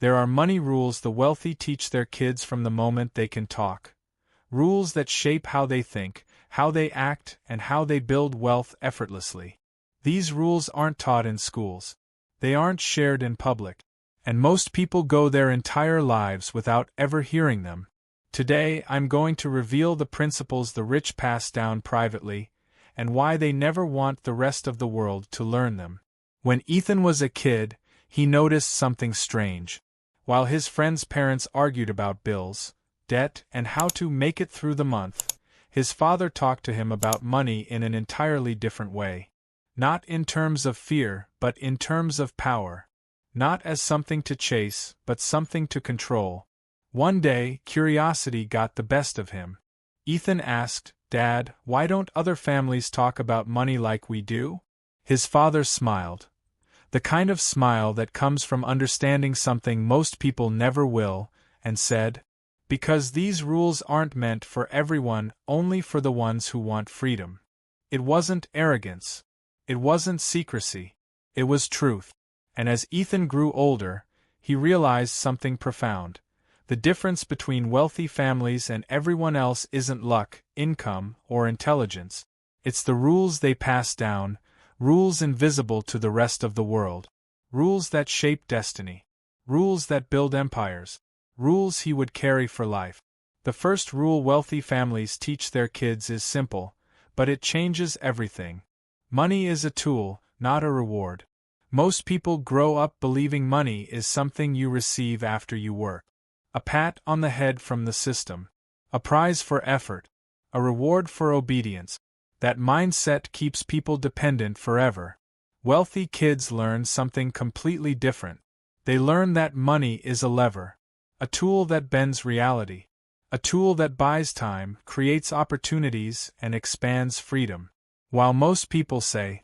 There are money rules the wealthy teach their kids from the moment they can talk. Rules that shape how they think, how they act, and how they build wealth effortlessly. These rules aren't taught in schools. They aren't shared in public. And most people go their entire lives without ever hearing them. Today, I'm going to reveal the principles the rich pass down privately, and why they never want the rest of the world to learn them. When Ethan was a kid, he noticed something strange. While his friends' parents argued about bills, debt, and how to make it through the month, his father talked to him about money in an entirely different way. Not in terms of fear, but in terms of power. Not as something to chase, but something to control. One day, curiosity got the best of him. Ethan asked, "Dad, why don't other families talk about money like we do?" His father smiled. The kind of smile that comes from understanding something most people never will, and said, "Because these rules aren't meant for everyone, only for the ones who want freedom." It wasn't arrogance. It wasn't secrecy. It was truth. And as Ethan grew older, he realized something profound. The difference between wealthy families and everyone else isn't luck, income, or intelligence. It's the rules they pass down, rules invisible to the rest of the world. Rules that shape destiny. Rules that build empires. Rules he would carry for life. The first rule wealthy families teach their kids is simple, but it changes everything. Money is a tool, not a reward. Most people grow up believing money is something you receive after you work. A pat on the head from the system. A prize for effort. A reward for obedience. That mindset keeps people dependent forever. Wealthy kids learn something completely different. They learn that money is a lever. A tool that bends reality. A tool that buys time, creates opportunities, and expands freedom. While most people say,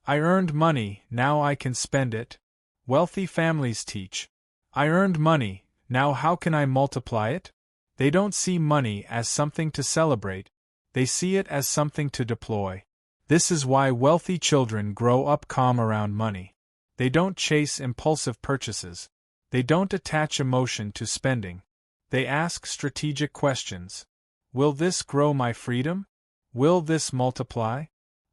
"I earned money, now I can spend it," wealthy families teach, "I earned money, now how can I multiply it?" They don't see money as something to celebrate, they see it as something to deploy. This is why wealthy children grow up calm around money. They don't chase impulsive purchases. They don't attach emotion to spending. They ask strategic questions. Will this grow my freedom? Will this multiply?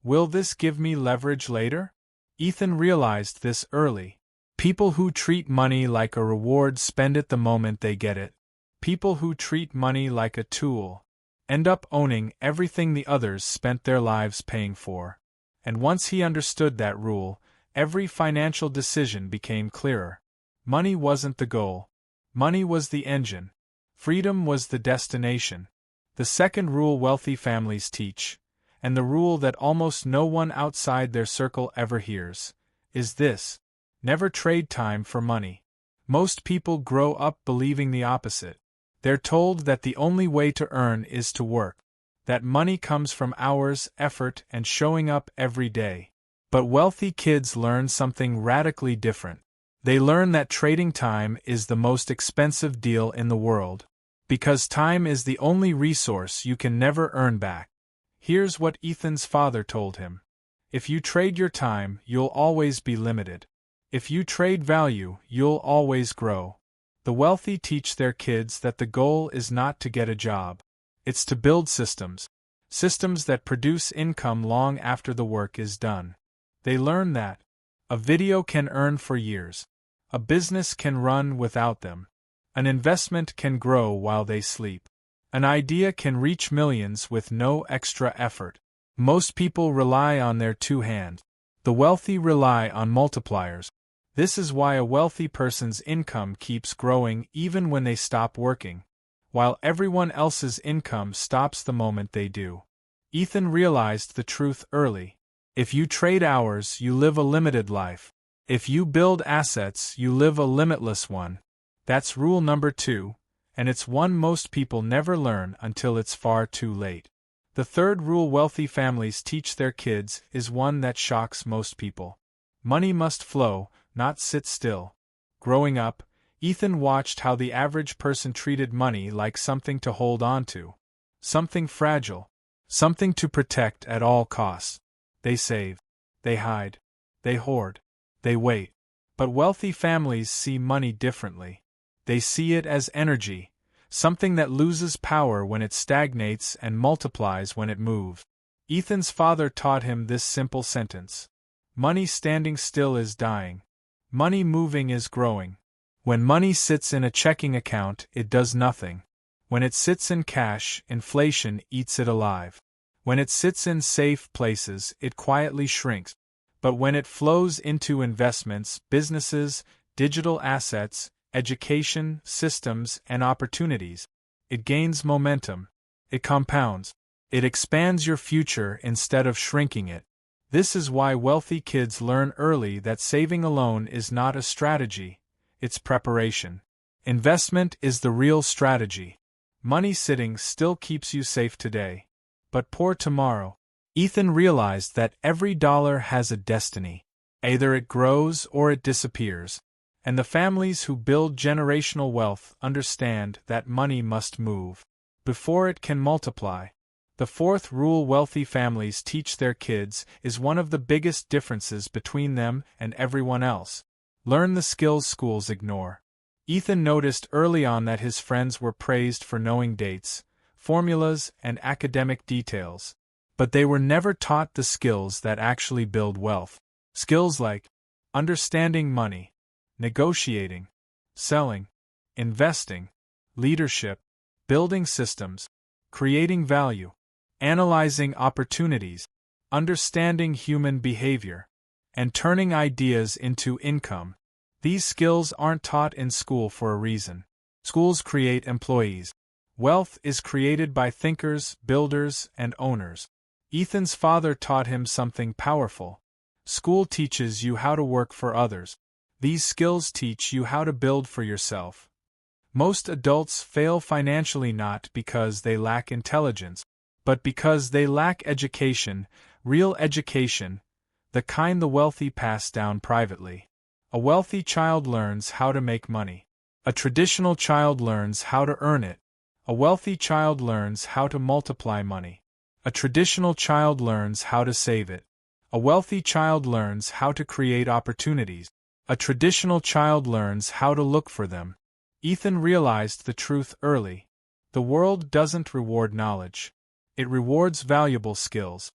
Will this give me leverage later? Ethan realized this early. People who treat money like a reward spend it the moment they get it. People who treat money like a tool end up owning everything the others spent their lives paying for. And once he understood that rule, every financial decision became clearer. Money wasn't the goal. Money was the engine. Freedom was the destination. The second rule wealthy families teach, and the rule that almost no one outside their circle ever hears, is this: never trade time for money. Most people grow up believing the opposite. They're told that the only way to earn is to work, that money comes from hours, effort, and showing up every day. But wealthy kids learn something radically different. They learn that trading time is the most expensive deal in the world, because time is the only resource you can never earn back. Here's what Ethan's father told him: if you trade your time, you'll always be limited. If you trade value, you'll always grow. The wealthy teach their kids that the goal is not to get a job. It's to build systems. Systems that produce income long after the work is done. They learn that a video can earn for years. A business can run without them. An investment can grow while they sleep. An idea can reach millions with no extra effort. Most people rely on their two hands. The wealthy rely on multipliers. This is why a wealthy person's income keeps growing even when they stop working, while everyone else's income stops the moment they do. Ethan realized the truth early. If you trade hours, you live a limited life. If you build assets, you live a limitless one. That's rule number 2, and it's one most people never learn until it's far too late. The third rule wealthy families teach their kids is one that shocks most people. Money must flow, not sit still. Growing up, Ethan watched how the average person treated money like something to hold on to. Something fragile. Something to protect at all costs. They save. They hide. They hoard. They wait. But wealthy families see money differently. They see it as energy, something that loses power when it stagnates and multiplies when it moves. Ethan's father taught him this simple sentence: money standing still is dying. Money moving is growing. When money sits in a checking account, it does nothing. When it sits in cash, inflation eats it alive. When it sits in safe places, it quietly shrinks. But when it flows into investments, businesses, digital assets, education, systems, and opportunities, it gains momentum. It compounds. It expands your future instead of shrinking it. This is why wealthy kids learn early that saving alone is not a strategy, it's preparation. Investment is the real strategy. Money sitting still keeps you safe today, but poor tomorrow. Ethan realized that every dollar has a destiny. Either it grows or it disappears. And the families who build generational wealth understand that money must move before it can multiply. The fourth rule wealthy families teach their kids is one of the biggest differences between them and everyone else. Learn the skills schools ignore. Ethan noticed early on that his friends were praised for knowing dates, formulas, and academic details. But they were never taught the skills that actually build wealth. Skills like understanding money, negotiating, selling, investing, leadership, building systems, creating value, analyzing opportunities, understanding human behavior, and turning ideas into income. These skills aren't taught in school for a reason. Schools create employees. Wealth is created by thinkers, builders, and owners. Ethan's father taught him something powerful. School teaches you how to work for others. These skills teach you how to build for yourself. Most adults fail financially not because they lack intelligence, but because they lack education, real education, the kind the wealthy pass down privately. A wealthy child learns how to make money. A traditional child learns how to earn it. A wealthy child learns how to multiply money. A traditional child learns how to save it. A wealthy child learns how to create opportunities. A traditional child learns how to look for them. Ethan realized the truth early. The world doesn't reward knowledge. It rewards valuable skills.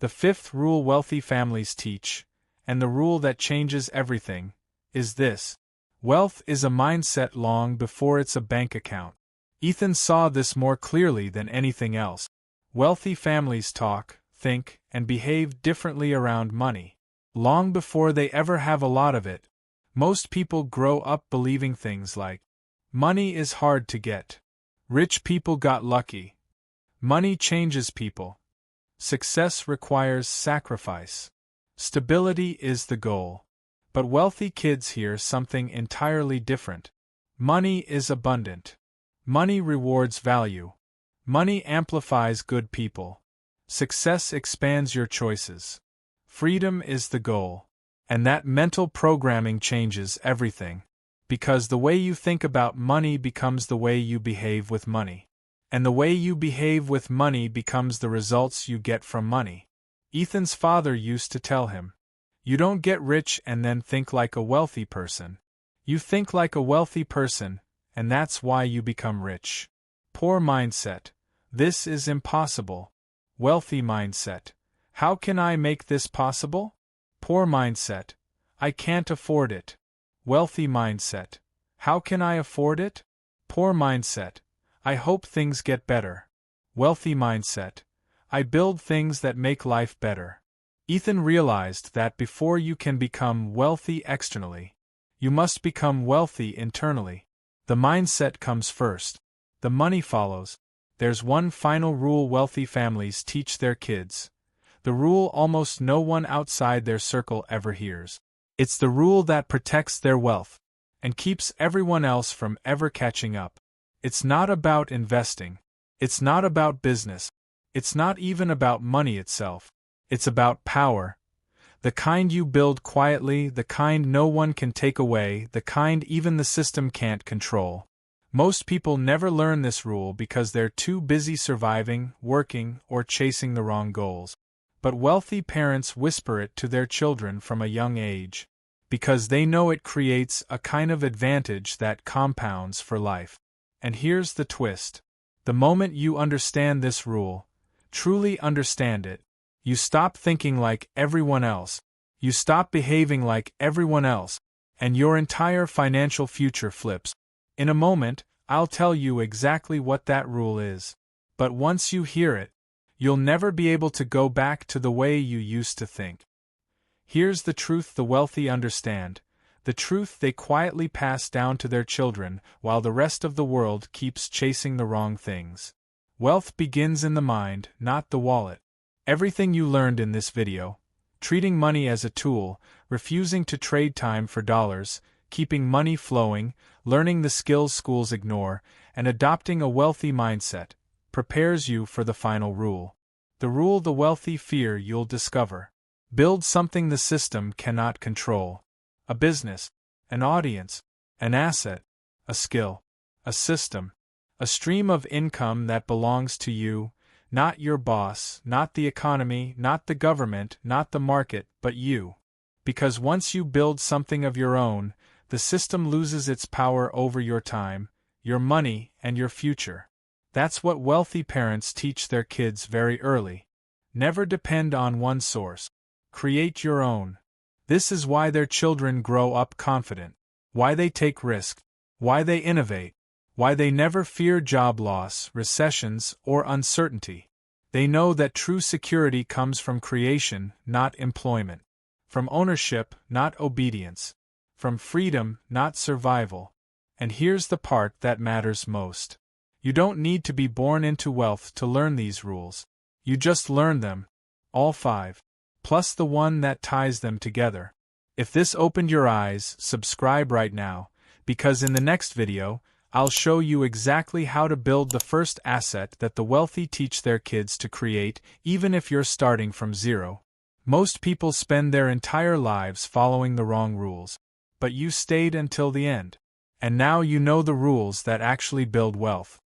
The fifth rule wealthy families teach, and the rule that changes everything, is this: wealth is a mindset long before it's a bank account. Ethan saw this more clearly than anything else. Wealthy families talk, think, and behave differently around money, long before they ever have a lot of it. Most people grow up believing things like, money is hard to get. Rich people got lucky. Money changes people. Success requires sacrifice. Stability is the goal. But wealthy kids hear something entirely different. Money is abundant. Money rewards value. Money amplifies good people. Success expands your choices. Freedom is the goal. And that mental programming changes everything. Because the way you think about money becomes the way you behave with money. And the way you behave with money becomes the results you get from money. Ethan's father used to tell him, you don't get rich and then think like a wealthy person. You think like a wealthy person, and that's why you become rich. Poor mindset. This is impossible. Wealthy mindset. How can I make this possible? Poor mindset. I can't afford it. Wealthy mindset. How can I afford it? Poor mindset. I hope things get better. Wealthy mindset. I build things that make life better. Ethan realized that before you can become wealthy externally, you must become wealthy internally. The mindset comes first. The money follows. There's one final rule wealthy families teach their kids. The rule almost no one outside their circle ever hears. It's the rule that protects their wealth and keeps everyone else from ever catching up. It's not about investing. It's not about business. It's not even about money itself. It's about power. The kind you build quietly, the kind no one can take away, the kind even the system can't control. Most people never learn this rule because they're too busy surviving, working, or chasing the wrong goals. But wealthy parents whisper it to their children from a young age. because they know it creates a kind of advantage that compounds for life. And here's the twist. The moment you understand this rule, truly understand it, you stop thinking like everyone else, you stop behaving like everyone else, and your entire financial future flips. In a moment, I'll tell you exactly what that rule is. But once you hear it, you'll never be able to go back to the way you used to think. Here's the truth the wealthy understand, the truth they quietly pass down to their children while the rest of the world keeps chasing the wrong things. Wealth begins in the mind, not the wallet. Everything you learned in this video, treating money as a tool, refusing to trade time for dollars, keeping money flowing, learning the skills schools ignore, and adopting a wealthy mindset, prepares you for the final rule. The rule the wealthy fear you'll discover. Build something the system cannot control. A business, an audience, an asset, a skill, a system, a stream of income that belongs to you, not your boss, not the economy, not the government, not the market, but you. Because once you build something of your own, the system loses its power over your time, your money, and your future. That's what wealthy parents teach their kids very early. Never depend on one source. Create your own. This is why their children grow up confident, why they take risks, why they innovate, why they never fear job loss, recessions, or uncertainty. They know that true security comes from creation, not employment, from ownership, not obedience, from freedom, not survival. And here's the part that matters most. You don't need to be born into wealth to learn these rules. You just learn them, all 5, plus the one that ties them together. If this opened your eyes, subscribe right now, because in the next video, I'll show you exactly how to build the first asset that the wealthy teach their kids to create, even if you're starting from zero. Most people spend their entire lives following the wrong rules, but you stayed until the end. And now you know the rules that actually build wealth.